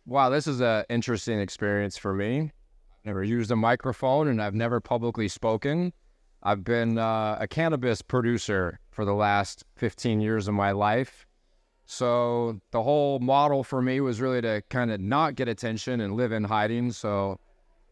Wow, this is an interesting experience for me. I've never used a microphone and I've never publicly spoken. I've been a cannabis producer for the last 15 years of my life. So the whole model for me was really to kind of not get attention and live in hiding. So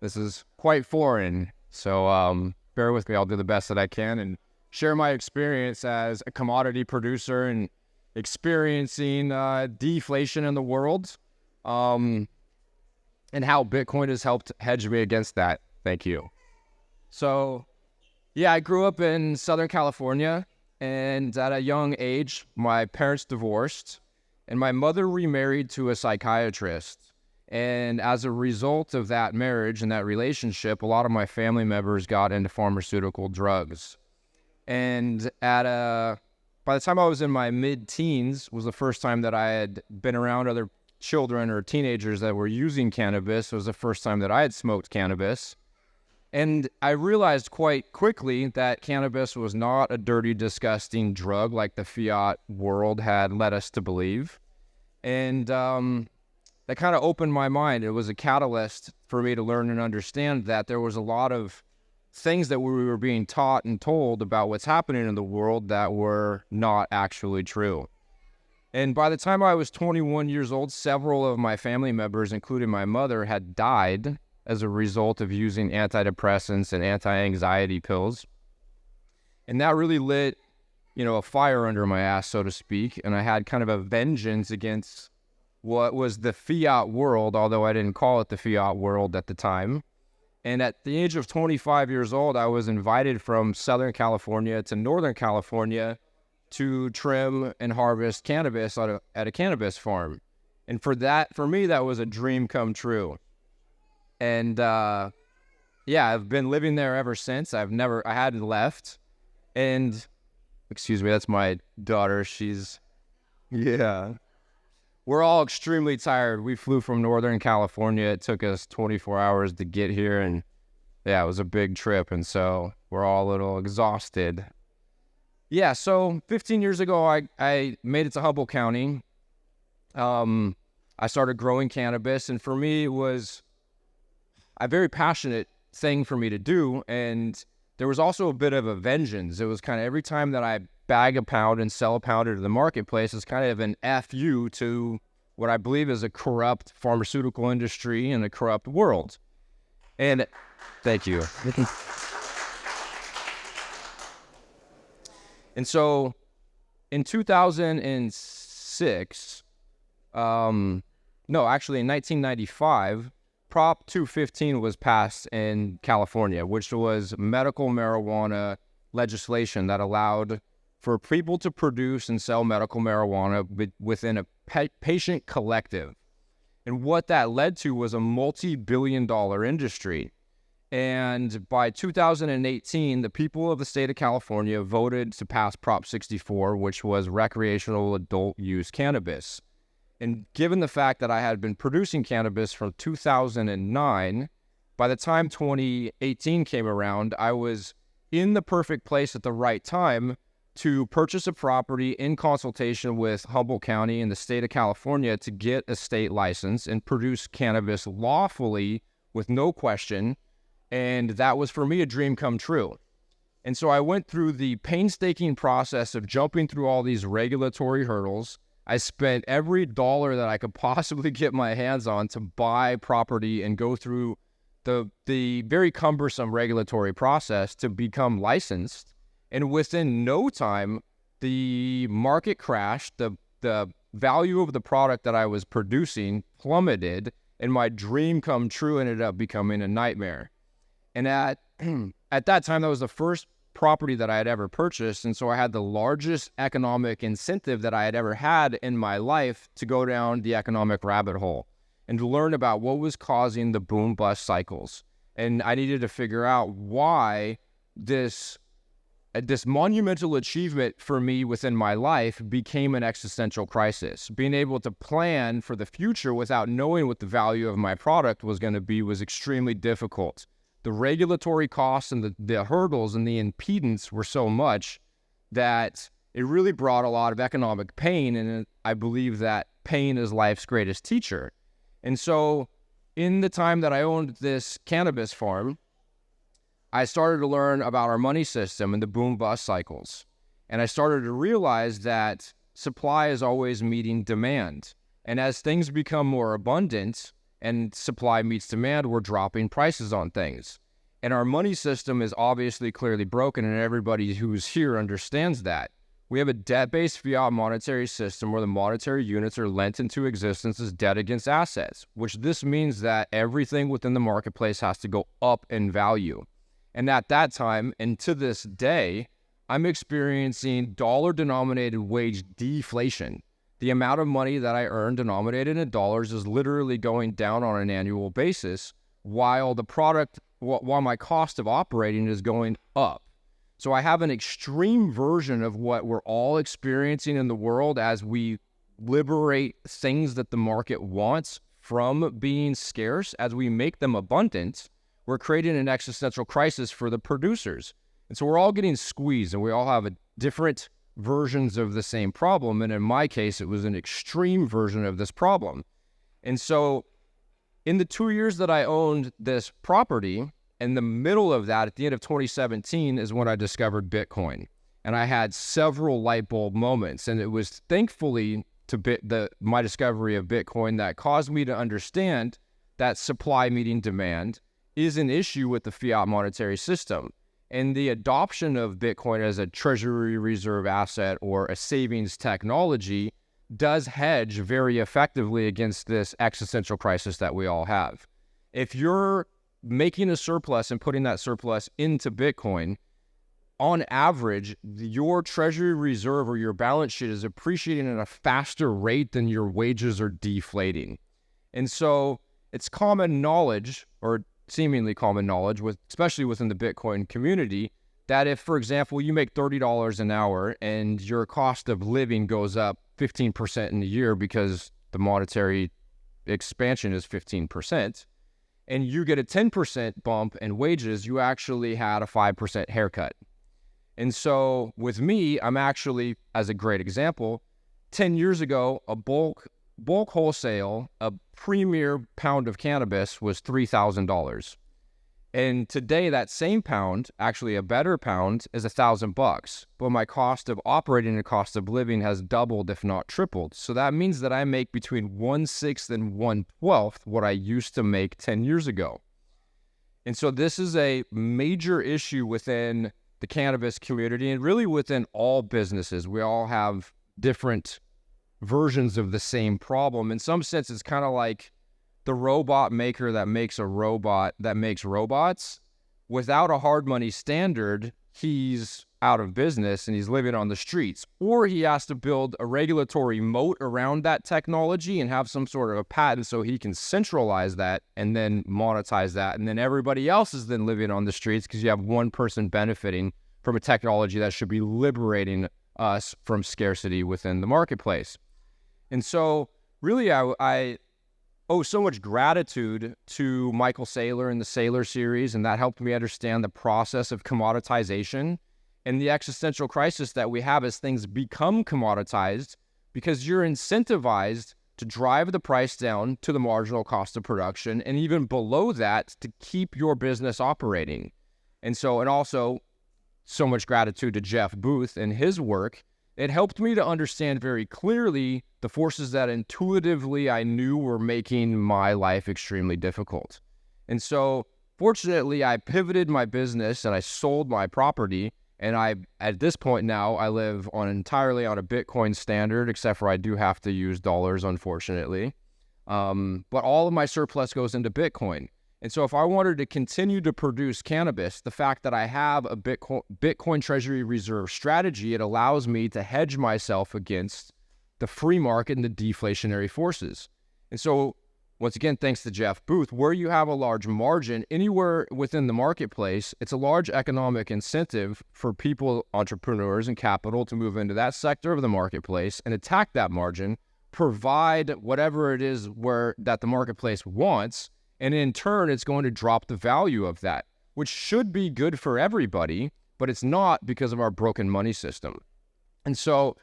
this is quite foreign. So bear with me. I'll do the best that I can and share my experience as a commodity producer and experiencing deflation in the world. And how Bitcoin has helped hedge me against that. Thank you. So, yeah, I grew up in Southern California, and at a young age, my parents divorced, and my mother remarried to a psychiatrist. And as a result of that marriage and that relationship, a lot of my family members got into pharmaceutical drugs. And by the time I was in my mid-teens was the first time that I had been around other children or teenagers that were using cannabis. It was the first time that I had smoked cannabis. And I realized quite quickly that cannabis was not a dirty, disgusting drug like the fiat world had led us to believe. And that kind of opened my mind. It was a catalyst for me to learn and understand that there was a lot of things that we were being taught and told about what's happening in the world that were not actually true. And by the time I was 21 years old, several of my family members, including my mother, had died as a result of using antidepressants and anti-anxiety pills. And that really lit, a fire under my ass, so to speak. And I had kind of a vengeance against what was the fiat world, although I didn't call it the fiat world at the time. And at the age of 25 years old, I was invited from Southern California to Northern California to trim and harvest cannabis at a cannabis farm. And for me, that was a dream come true. And I've been living there ever since. I hadn't left. And, excuse me, that's my daughter. We're all extremely tired. We flew from Northern California. It took us 24 hours to get here. And yeah, it was a big trip. And so we're all a little exhausted. Yeah, so 15 years ago, I made it to Humboldt County. I started growing cannabis, and for me, it was a very passionate thing for me to do, and there was also a bit of a vengeance. It was kind of every time that I bag a pound and sell a pound into the marketplace, it's kind of an FU to what I believe is a corrupt pharmaceutical industry and a corrupt world. And thank you. And so in 2006, in 1995, Prop 215 was passed in California, which was medical marijuana legislation that allowed for people to produce and sell medical marijuana within a patient collective. And what that led to was a multi-billion-dollar industry. And by 2018, the people of the state of California voted to pass Prop 64, which was recreational adult use cannabis. And given the fact that I had been producing cannabis from 2009, by the time 2018 came around, I was in the perfect place at the right time to purchase a property in consultation with Humboldt County in the state of California to get a state license and produce cannabis lawfully with no question. And that was, for me, a dream come true. And so I went through the painstaking process of jumping through all these regulatory hurdles. I spent every dollar that I could possibly get my hands on to buy property and go through the very cumbersome regulatory process to become licensed. And within no time, the market crashed, the value of the product that I was producing plummeted, and my dream come true ended up becoming a nightmare. And at that time, that was the first property that I had ever purchased. And so I had the largest economic incentive that I had ever had in my life to go down the economic rabbit hole and to learn about what was causing the boom bust cycles. And I needed to figure out why this monumental achievement for me within my life became an existential crisis. Being able to plan for the future without knowing what the value of my product was going to be was extremely difficult. The regulatory costs and the hurdles and the impedance were so much that it really brought a lot of economic pain, and I believe that pain is life's greatest teacher. And so in the time that I owned this cannabis farm, I started to learn about our money system and the boom-bust cycles. And I started to realize that supply is always meeting demand. And as things become more abundant and supply meets demand, we're dropping prices on things. And our money system is obviously clearly broken, and everybody who's here understands that. We have a debt-based fiat monetary system where the monetary units are lent into existence as debt against assets, which this means that everything within the marketplace has to go up in value. And at that time, and to this day, I'm experiencing dollar-denominated wage deflation. The amount of money that I earn denominated in dollars is literally going down on an annual basis, while my cost of operating is going up. So I have an extreme version of what we're all experiencing in the world as we liberate things that the market wants from being scarce. As we make them abundant, we're creating an existential crisis for the producers. And so we're all getting squeezed, and we all have different versions of the same problem. And in my case, it was an extreme version of this problem. And so in the 2 years that I owned this property, in the middle of that, at the end of 2017, is when I discovered Bitcoin. And I had several light bulb moments. And it was thankfully to my discovery of Bitcoin that caused me to understand that supply meeting demand is an issue with the fiat monetary system. And the adoption of Bitcoin as a treasury reserve asset or a savings technology does hedge very effectively against this existential crisis that we all have. If you're making a surplus and putting that surplus into Bitcoin, on average, your treasury reserve or your balance sheet is appreciating at a faster rate than your wages are deflating. And so it's common knowledge, or seemingly common knowledge, especially within the Bitcoin community, that if, for example, you make $30 an hour and your cost of living goes up 15% in a year because the monetary expansion is 15%, and you get a 10% bump in wages, you actually had a 5% haircut. And so with me, I'm actually, as a great example, 10 years ago, a bulk wholesale, a premier pound of cannabis was $3,000. And today that same pound, actually a better pound, is $1,000. But my cost of operating and cost of living has doubled, if not tripled. So that means that I make between 1/6 and 1/12 what I used to make 10 years ago. And so this is a major issue within the cannabis community and really within all businesses. We all have different versions of the same problem. In some sense, it's kind of like the robot maker that makes a robot that makes robots. Without a hard money standard, he's out of business and he's living on the streets. Or he has to build a regulatory moat around that technology and have some sort of a patent so he can centralize that and then monetize that. And then everybody else is then living on the streets because you have one person benefiting from a technology that should be liberating us from scarcity within the marketplace. And so really I owe so much gratitude to Michael Saylor and the Saylor series, and that helped me understand the process of commoditization and the existential crisis that we have as things become commoditized, because you're incentivized to drive the price down to the marginal cost of production, and even below that to keep your business operating. And also so much gratitude to Jeff Booth and his work. It helped me to understand very clearly the forces that intuitively I knew were making my life extremely difficult. And so fortunately, I pivoted my business and I sold my property. And at this point now, I live entirely on a Bitcoin standard, except for I do have to use dollars, unfortunately. But all of my surplus goes into Bitcoin. And so if I wanted to continue to produce cannabis, the fact that I have a Bitcoin Treasury Reserve strategy, it allows me to hedge myself against the free market and the deflationary forces. And so once again, thanks to Jeff Booth, where you have a large margin anywhere within the marketplace, it's a large economic incentive for people, entrepreneurs, and capital to move into that sector of the marketplace and attack that margin, provide whatever it is that the marketplace wants, and in turn, it's going to drop the value of that, which should be good for everybody, but it's not because of our broken money system. And so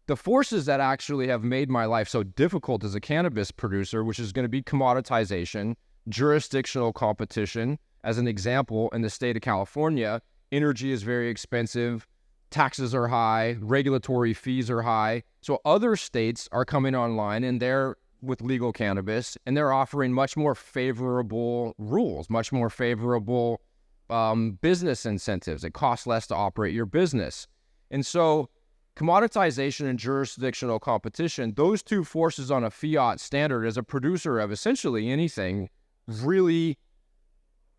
the forces that actually have made my life so difficult as a cannabis producer, which is going to be commoditization, jurisdictional competition. As an example, in the state of California, energy is very expensive, taxes are high, regulatory fees are high. So other states are coming online and they're with legal cannabis, and they're offering much more favorable rules, much more favorable business incentives. It costs less to operate your business. And so commoditization and jurisdictional competition, those two forces on a fiat standard as a producer of essentially anything really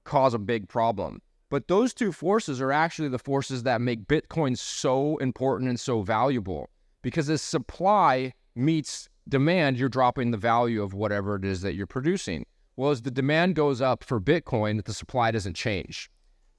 cause a big problem. But those two forces are actually the forces that make Bitcoin so important and so valuable, because as supply meets demand, you're dropping the value of whatever it is that you're producing. Well, as the demand goes up for Bitcoin, the supply doesn't change.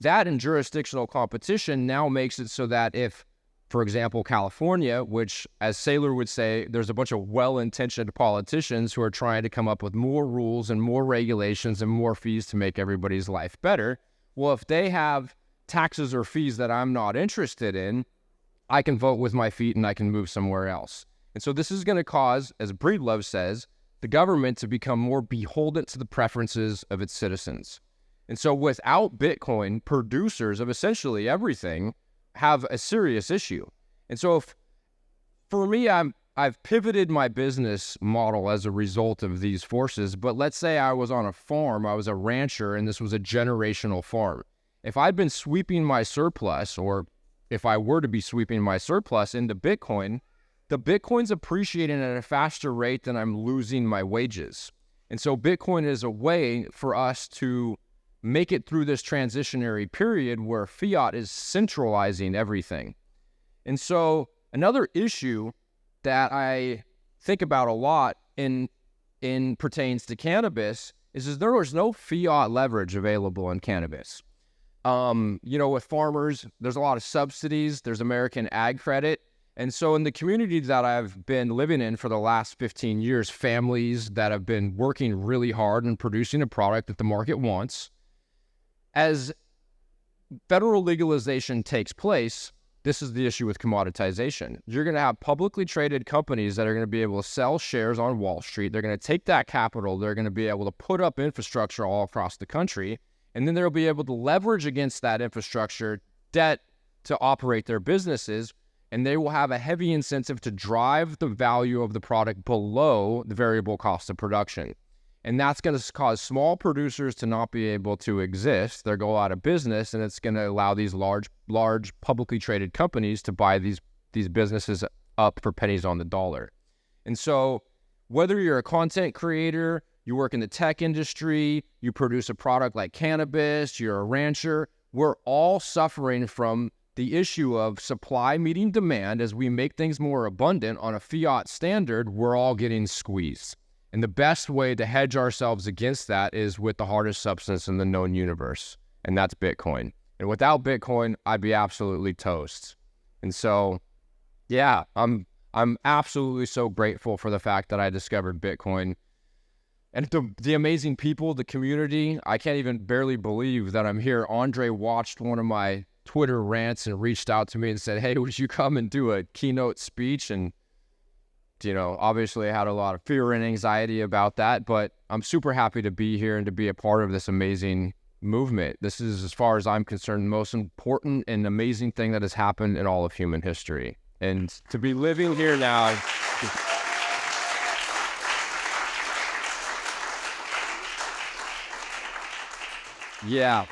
That and jurisdictional competition now makes it so that if, for example, California, which, as Saylor would say, there's a bunch of well-intentioned politicians who are trying to come up with more rules and more regulations and more fees to make everybody's life better. Well, if they have taxes or fees that I'm not interested in, I can vote with my feet and I can move somewhere else. And so this is going to cause, as Breedlove says, the government to become more beholden to the preferences of its citizens. And so without Bitcoin, producers of essentially everything have a serious issue. And so for me, I've pivoted my business model as a result of these forces. But let's say I was on a farm, I was a rancher, and this was a generational farm. If I'd been sweeping my surplus, or if I were to be sweeping my surplus into Bitcoin, the Bitcoin's appreciating at a faster rate than I'm losing my wages. And so Bitcoin is a way for us to make it through this transitionary period where fiat is centralizing everything. And so another issue that I think about a lot in pertains to cannabis is there is no fiat leverage available in cannabis. With farmers, there's a lot of subsidies, there's American ag credit. And so in the community that I've been living in for the last 15 years, families that have been working really hard and producing a product that the market wants, as federal legalization takes place, this is the issue with commoditization. You're going to have publicly traded companies that are going to be able to sell shares on Wall Street. They're going to take that capital. They're going to be able to put up infrastructure all across the country. And then they'll be able to leverage against that infrastructure debt to operate their businesses. And they will have a heavy incentive to drive the value of the product below the variable cost of production. And that's going to cause small producers to not be able to exist. They'll go out of business, and it's going to allow these large publicly traded companies to buy these businesses up for pennies on the dollar. And so whether you're a content creator, you work in the tech industry, you produce a product like cannabis, you're a rancher, we're all suffering from the issue of supply meeting demand. As we make things more abundant on a fiat standard, we're all getting squeezed. And the best way to hedge ourselves against that is with the hardest substance in the known universe, and that's Bitcoin. And without Bitcoin, I'd be absolutely toast. And so, yeah, I'm absolutely so grateful for the fact that I discovered Bitcoin. And the amazing people, the community, I can't even barely believe that I'm here. Andre watched one of my Twitter rants and reached out to me and said, hey, would you come and do a keynote speech? And obviously I had a lot of fear and anxiety about that, but I'm super happy to be here and to be a part of this amazing movement. This is, as far as I'm concerned, the most important and amazing thing that has happened in all of human history. And to be living here now, yeah,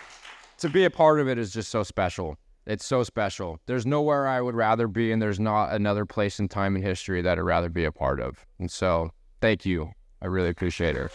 to be a part of it is just so special. It's so special. There's nowhere I would rather be, and there's not another place in time and history that I'd rather be a part of. And so, thank you. I really appreciate it.